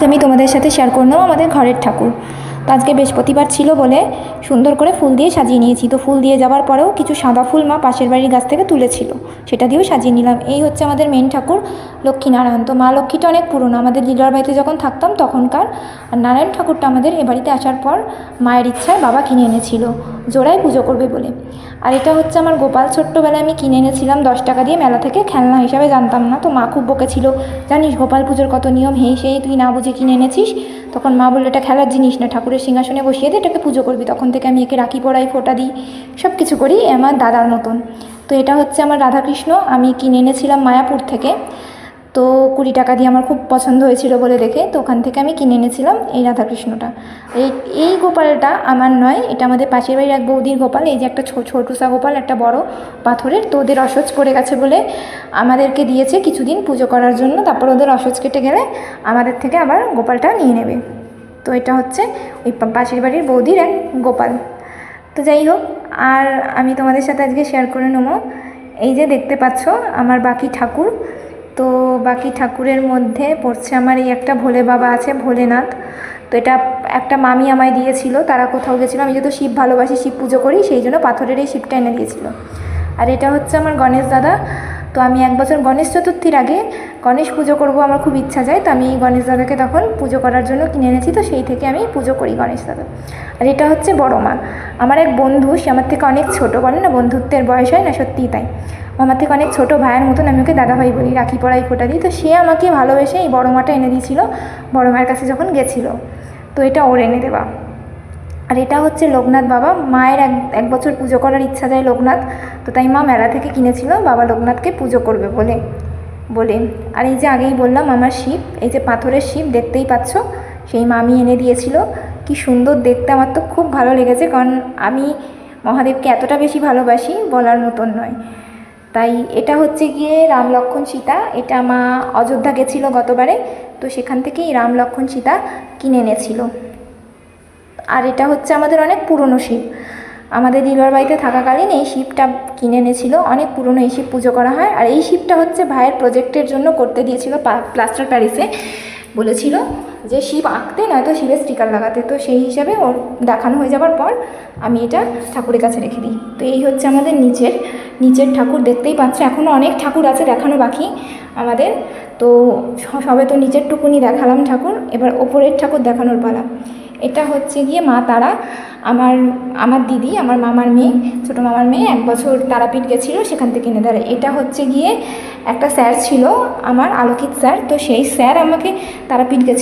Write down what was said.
আমি তোমাদের সাথে শেয়ার করে নেবো আমাদের ঘরের ঠাকুর। তো আজকে বৃহস্পতিবার ছিল বলে সুন্দর করে ফুল দিয়ে সাজিয়ে নিয়েছি। তো ফুল দিয়ে যাওয়ার পরেও কিছু সাদা ফুল মা পাশের বাড়ির গাছ থেকে তুলেছিল, সেটা দিয়েও সাজিয়ে নিলাম। এই হচ্ছে আমাদের মেন ঠাকুর লক্ষ্মীনারায়ণ। তো মা লক্ষ্মীটা অনেক পুরনো, আমাদের দিদার বাড়িতে যখন থাকতাম তখনকার। আর নারায়ণ ঠাকুরটা আমাদের এ বাড়িতে আসার পর মায়ের ইচ্ছায় বাবা কিনে এনেছিল জোড়ায় পুজো করবে বলে। আর এটা হচ্ছে আমার গোপাল, ছোট্টবেলায় আমি কিনে এনেছিলাম 10 টাকা দিয়ে মেলা থেকে, খেলনা হিসাবে জানতাম না। তো মা খুব বকেছিল, জানিস গোপাল পুজোর কত নিয়ম, সেই তুই না বুঝে কিনে এনেছিস। তখন মা বললো এটা খেলার জিনিস না, ঠাকুরের সিংহাসনে বসিয়ে দিয়ে এটাকে পুজো করবি। তখন থেকে আমি একে রাখি পরাই, ফোঁটা দিই, সব কিছু করি আমার দাদার মতন। তো এটা হচ্ছে আমার রাধাকৃষ্ণ, আমি কিনে এনেছিলাম মায়াপুর থেকে। তো 20 টাকা দিয়ে আমার খুব পছন্দ হয়েছিল বলে দেখে, তো ওখান থেকে আমি কিনে এনেছিলাম এই রাধাকৃষ্ণটা। এই গোপালটা আমার নয়, এটা আমাদের পাশের বাড়ির এক বৌদির গোপাল। এই যে একটা ছোটুসা গোপাল, একটা বড় পাথরের। তো ওদের অসহ্য করে গেছে বলে আমাদেরকে দিয়েছে কিছুদিন পুজো করার জন্য, তারপর ওদের অসহ্য কেটে গেলে আমাদের থেকে আবার গোপালটা নিয়ে নেবে। তো এটা হচ্ছে ওই পাশের বাড়ির বৌদির এক গোপাল। তো যাই হোক, আর আমি তোমাদের সাথে আজকে শেয়ার করে নেবো এই যে দেখতে পাচ্ছ আমার বাকি ঠাকুর। তো বাকি ঠাকুরের মধ্যে পড়ছে আমার এই একটা ভোলে বাবা আছে, ভোলেনাথ। তো এটা একটা মামি আমায় দিয়েছিল, তারা কোথাও গেছিলো, আমি যেহেতু শিব ভালোবাসি, শিব পুজো করি, সেই জন্য পাথরের এই শিবটা এনে দিয়েছিল। আর এটা হচ্ছে আমার গণেশ দাদা। তো আমি এক বছর গণেশ চতুর্থীর আগে গণেশ পুজো করব, আমার খুব ইচ্ছা যায়। তো আমি গণেশ দাদাকে তখন পুজো করার জন্য কিনে এনেছি, তো সেই থেকে আমি পুজো করি গণেশ দাদা। আর এটা হচ্ছে বড় মা, আমার এক বন্ধু, সে আমার থেকে অনেক ছোটো, বলে না বন্ধুত্বের বয়স হয় না, সত্যিই তাই। আমার থেকে অনেক ছোটো ভাইয়ের মতন, আমি ওকে দাদাভাই বলি, রাখি পরাই, ফোঁটা দিই। তো সে আমাকে ভালোবেসে এই বড় মাটা এনে দিয়েছিল বড় মায়ের কাছে যখন গেছিলো। তো এটা ওর এনে দেওয়া। আর এটা হচ্ছে লোকনাথ বাবা, মায়ের এক বছর পুজো করার ইচ্ছা যায় লোকনাথ, তো তাই মা মেলা থেকে কিনেছিল বাবা লোকনাথকে পুজো করবে বলে। আর এই যে আগেই বললাম আমার শিব, এই যে পাথরের শিব দেখতেই পাচ্ছ, সেই মামি এনে দিয়েছিল। কি সুন্দর দেখতে, আমার তো খুব ভালো লেগেছে, কারণ আমি মহাদেবকে এতটা বেশি ভালোবাসি বলার মতন নয়। তাই এটা হচ্ছে গিয়ে রাম লক্ষ্মণ সীতা, এটা মা অযোধ্যা গেছিলো গতবারে, তো সেখান থেকেই রাম লক্ষ্মণ সীতা কিনে এনেছিল। আর এটা হচ্ছে আমাদের অনেক পুরনো শিব, আমাদের দিদার বাড়িতে থাকাকালীন এই শিবটা কিনে এনেছিল, অনেক পুরনো এই শিব পুজো করা হয়। আর এই শিবটা হচ্ছে ভাইয়ের প্রজেক্টের জন্য করতে দিয়েছিল প্লাস্টার প্যারিসে, বলেছিল যে শিব আঁকতে নয়তো শিবের স্টিকার লাগাতে। তো সেই হিসাবে ওর দেখানো হয়ে যাওয়ার পর আমি এটা ঠাকুরের কাছে রেখে দিই। তো এই হচ্ছে আমাদের নিচের ঠাকুর, দেখতেই পাচ্ছ এখনও অনেক ঠাকুর আছে দেখানো বাকি আমাদের। তো সবে তো নিচের টুকুনি দেখালাম ঠাকুর, এবার ওপরের ঠাকুর দেখানোর পালা। এটা হচ্ছে গিয়ে মা তারা, আমার দিদি, আমার মামার মেয়ে, ছোটো মামার মেয়ে 1 বছর তারাপীঠ গেছিলো, সেখান থেকে এনে দেয়। এটা হচ্ছে গিয়ে একটা স্যার ছিল আমার, আলোকিত স্যার, তো সেই স্যার আমাকে তারাপীঠ গেছিলো